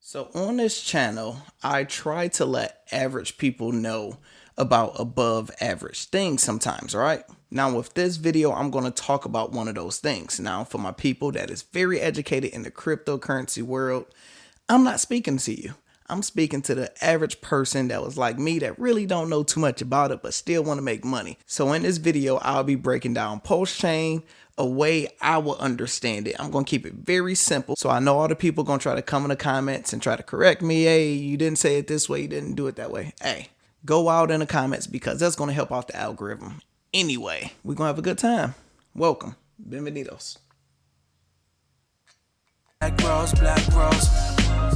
So on this channel, I try to let average people know about above average things sometimes, right? Now with this video, I'm going to talk about one of those things. Now for my people that is very educated in the cryptocurrency world, I'm not speaking to you. I'm speaking to the average person that was like me that really don't know too much about it, but still want to make money. So in this video, I'll be breaking down Pulsechain a way I will understand it. I'm going to keep it very simple. So I know all the people going to try to come in the comments and try to correct me. Hey, you didn't say it this way. You didn't do it that way. Hey, go out in the comments because that's going to help out the algorithm. Anyway, we're going to have a good time. Welcome. Bienvenidos. Black rose, black rose,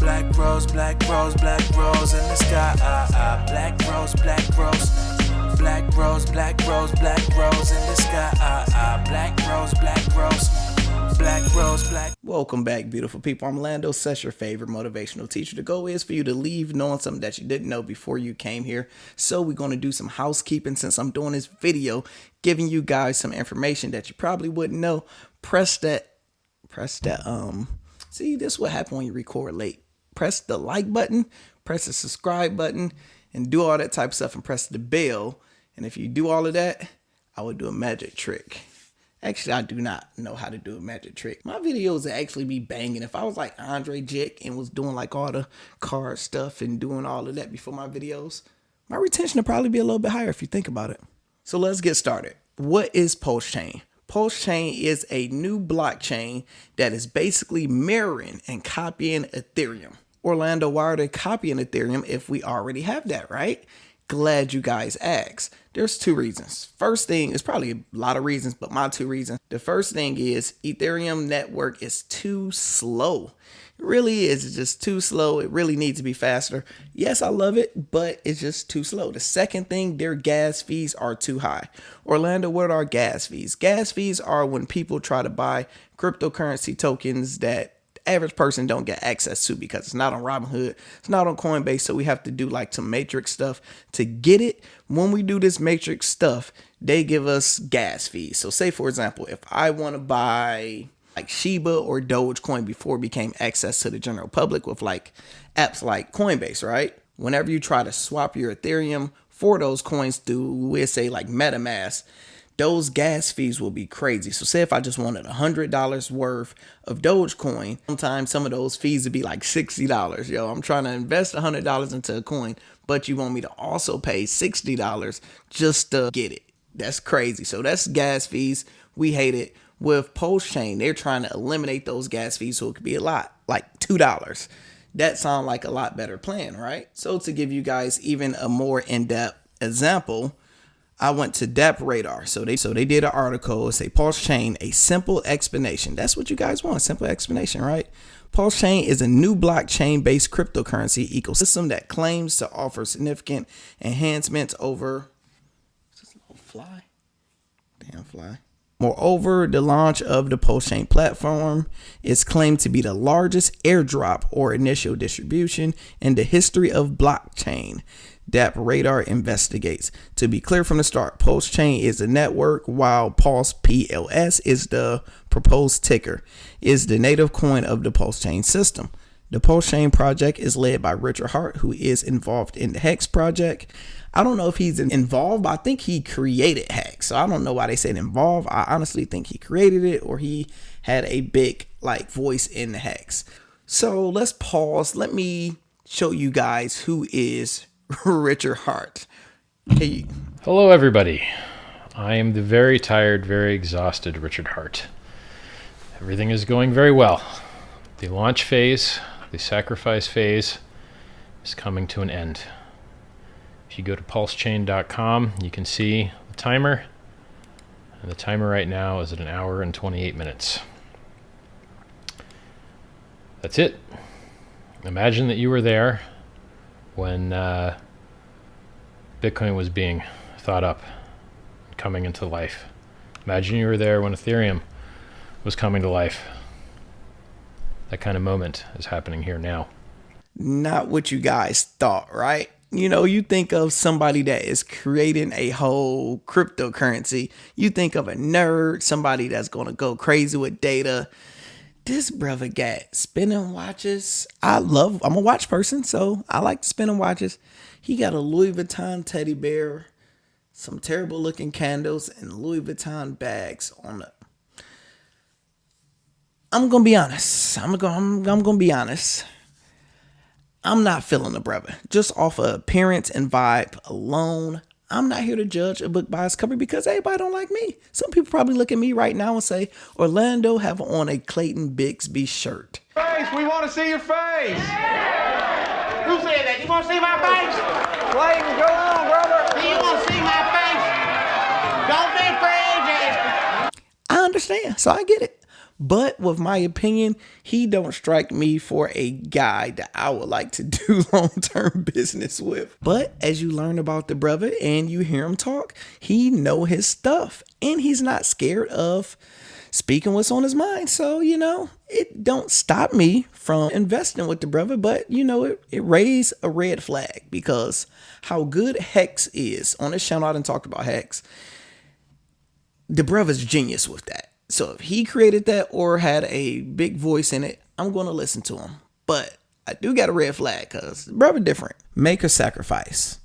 black rose, black rose, black rose in the sky. Black rose, black rose, black rose, black rose, black rose in the sky. Black rose, black rose, black rose, black. Welcome back, beautiful people. I'm Lando, your favorite motivational teacher. The goal is for you to leave knowing something that you didn't know before you came here. So we're going to do some housekeeping since I'm doing this video, giving you guys some information that you probably wouldn't know. Press that. See, this is what happens when you record late. Press the like button, press the subscribe button, and do all that type of stuff and press the bell. And if you do all of that, I would do a magic trick. Actually, I do not know how to do a magic trick. My videos would actually be banging. If I was like Andre Jick and was doing like all the card stuff and doing all of that before my videos, my retention would probably be a little bit higher if you think about it. So let's get started. What is Pulsechain? Pulsechain is a new blockchain that is basically mirroring and copying Ethereum. Orlando, why are they copying Ethereum if we already have that, right? Glad you guys asked. There's two reasons. First thing is probably a lot of reasons, but my two reasons. The first thing is Ethereum network is too slow. It really is. It's just too slow. It really needs to be faster. Yes, I love it, but it's just too slow. The second thing, their gas fees are too high. Orlando, what are gas fees? Gas fees are when people try to buy cryptocurrency tokens that the average person don't get access to because it's not on Robinhood, it's not on Coinbase, so we have to do like some matrix stuff to get it. When we do this matrix stuff, they give us gas fees. So say, for example, if I want to buy like Shiba or Dogecoin before it became access to the general public with like apps like Coinbase, right? Whenever you try to swap your Ethereum for those coins through, we'll say like MetaMask, those gas fees will be crazy. So say if I just wanted $100 worth of Dogecoin, sometimes some of those fees would be like $60. Yo, I'm trying to invest $100 into a coin, but you want me to also pay $60 just to get it. That's crazy. So that's gas fees. We hate it. With Pulsechain, they're trying to eliminate those gas fees so it could be a lot, like $2. That sounds like a lot better plan, right? So to give you guys even a more in-depth example, I went to DappRadar. So they did an article, say Pulsechain, a simple explanation. That's what you guys want, simple explanation, right? Pulsechain is a new blockchain-based cryptocurrency ecosystem that claims to offer significant enhancements over. Is this little fly? Damn fly. Moreover, the launch of the Pulsechain platform is claimed to be the largest airdrop or initial distribution in the history of blockchain. DappRadar investigates. To be clear from the start, Pulsechain is a network while Pulse PLS is the proposed ticker, is the native coin of the Pulsechain system. The Pulsechain project is led by Richard Hart, who is involved in the Hex project. I don't know if he's involved, but I think he created Hex. So I don't know why they said involved. I honestly think he created it or he had a big like voice in the Hex. So let's pause. Let me show you guys who is Richard Hart. Hey. Hello, everybody. I am the very tired, very exhausted Richard Hart. Everything is going very well. The launch phase, the sacrifice phase is coming to an end. If you go to pulsechain.com, you can see the timer. And the timer right now is at 1 hour and 28 minutes. That's it. Imagine that you were there when Bitcoin was being thought up, coming into life. Imagine you were there when Ethereum was coming to life. That kind of moment is happening here now. Not what you guys thought, right? You know, you think of somebody that is creating a whole cryptocurrency. You think of a nerd, somebody that's going to go crazy with data. This brother got spinning watches. I'm a watch person, so I like spinning watches. He got a Louis Vuitton teddy bear, some terrible looking candles, and Louis Vuitton bags on the. I'm gonna be honest. I'm gonna be honest. I'm not feeling the brother. Just off of appearance and vibe alone, I'm not here to judge a book by its cover because everybody don't like me. Some people probably look at me right now and say, Orlando have on a Clayton Bigsby shirt. Face, we want to see your face. Who said that? You want to see my face? Clayton, go on, brother. Do you want to see my face? Don't be afraid, Jasper. I understand, so I get it. But with my opinion, he don't strike me for a guy that I would like to do long-term business with. But as you learn about the brother and you hear him talk, he know his stuff and he's not scared of speaking what's on his mind. So, it don't stop me from investing with the brother, but it raised a red flag because how good Hex is on this channel. I done talked about Hex. The brother's genius with that. So if he created that or had a big voice in it, I'm going to listen to him. But I do got a red flag because the brother different. Make a sacrifice.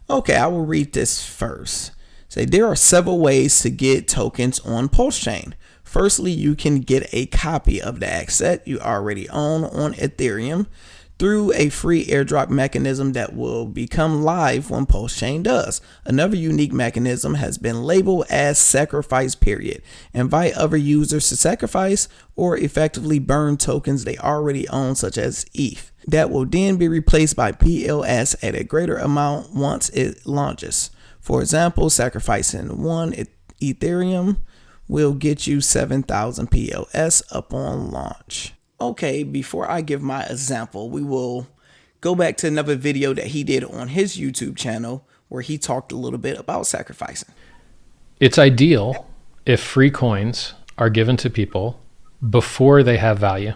Okay, I will read this first. Say there are several ways to get tokens on Pulsechain. Firstly, you can get a copy of the asset you already own on Ethereum through a free airdrop mechanism that will become live when Pulsechain does. Another unique mechanism has been labeled as sacrifice period. Invite other users to sacrifice or effectively burn tokens they already own, such as ETH. That will then be replaced by PLS at a greater amount once it launches. For example, sacrificing one Ethereum will get you 7,000 PLS upon launch. Okay, before I give my example, we will go back to another video that he did on his YouTube channel where he talked a little bit about sacrificing. It's ideal if free coins are given to people before they have value.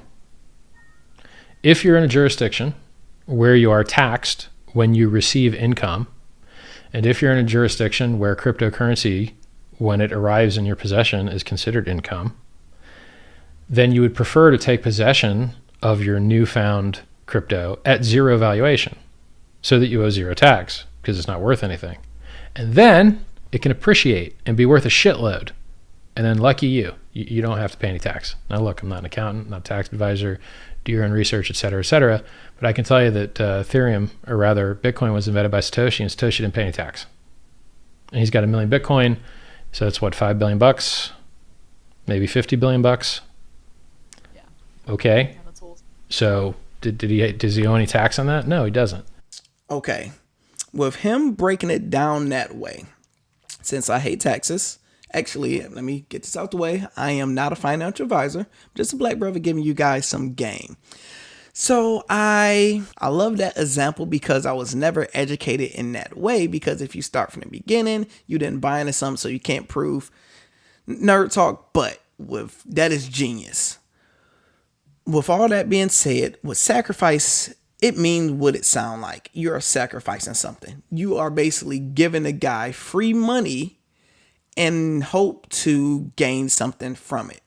If you're in a jurisdiction where you are taxed when you receive income, and if you're in a jurisdiction where cryptocurrency, when it arrives in your possession, is considered income, then you would prefer to take possession of your newfound crypto at zero valuation so that you owe zero tax because it's not worth anything. And then it can appreciate and be worth a shitload. And then lucky you don't have to pay any tax. Now look, I'm not an accountant, not a tax advisor, do your own research, et cetera, but I can tell you that Ethereum, or rather Bitcoin, was invented by Satoshi, and Satoshi didn't pay any tax. And he's got 1 million Bitcoin, so that's what, $5 billion bucks, maybe $50 billion bucks. Okay. So does he owe any tax on that? No, he doesn't. Okay. With him breaking it down that way, since I hate taxes, actually, let me get this out the way. I am not a financial advisor. I'm just a black brother giving you guys some game. So I love that example because I was never educated in that way, because if you start from the beginning, you didn't buy into something, so you can't prove nerd talk, but that is genius. With all that being said, with sacrifice, it means what it sounds like. You're sacrificing something. You are basically giving a guy free money and hope to gain something from it.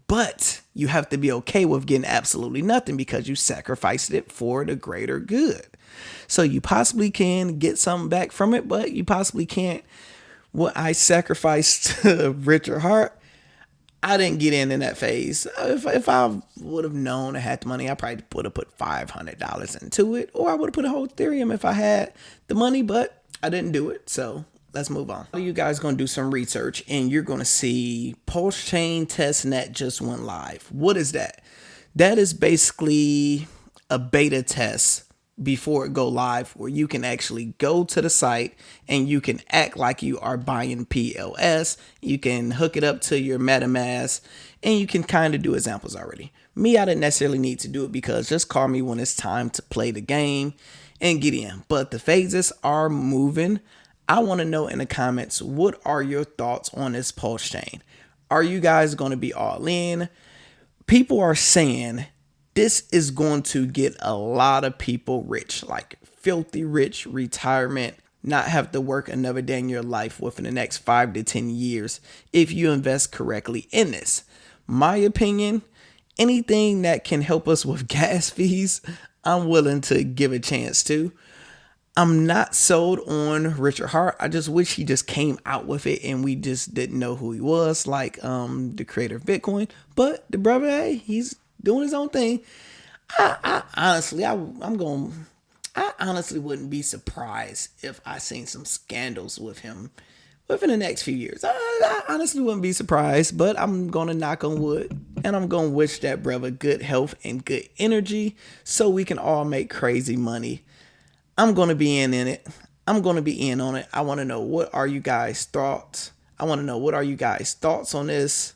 But you have to be okay with getting absolutely nothing because you sacrificed it for the greater good. So you possibly can get something back from it, but you possibly can't. What I sacrificed to Richard Hart, I didn't get in that phase. If I would have known I had the money, I probably would have put $500 into it, or I would have put a whole Ethereum if I had the money, but I didn't do it. So let's move on. You guys going to do some research and you're going to see Pulsechain Testnet just went live. What is that? That is basically a beta test before it go live, where you can actually go to the site and you can act like you are buying PLS. You can hook it up to your MetaMask and you can kind of do examples already. Me, I didn't necessarily need to do it because just call me when it's time to play the game and get in. But the phases are moving. I want to know in the comments, what are your thoughts on this Pulsechain? Are you guys going to be all in? People are saying this is going to get a lot of people rich, like filthy rich, retirement, not have to work another day in your life within the next 5 to 10 years if you invest correctly in this. My opinion, anything that can help us with gas fees, I'm willing to give a chance to. I'm not sold on Richard Hart. I just wish he just came out with it and we just didn't know who he was, like the creator of Bitcoin. But the brother, hey, he's doing his own thing. I honestly wouldn't be surprised if I seen some scandals with him within the next few years. I honestly wouldn't be surprised, but I'm going to knock on wood and I'm going to wish that brother good health and good energy so we can all make crazy money. I'm going to be in it. I'm going to be in on it. I want to know, what are you guys' thoughts? I want to know, what are you guys' thoughts on this?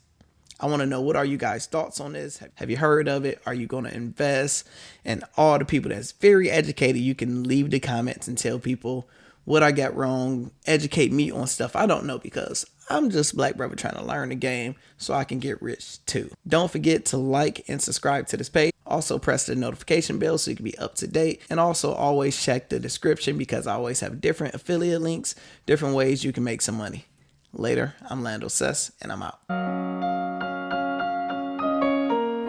Have you heard of it? Are you going to invest? And all the people that's very educated, you can leave the comments and tell people what I got wrong. Educate me on stuff I don't know, because I'm just black brother trying to learn the game so I can get rich too. Don't forget to like and subscribe to this page. Also press the notification bell so you can be up to date. And also always check the description, because I always have different affiliate links, different ways you can make some money. Later, I'm Lando Sess, and I'm out.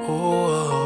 Oh.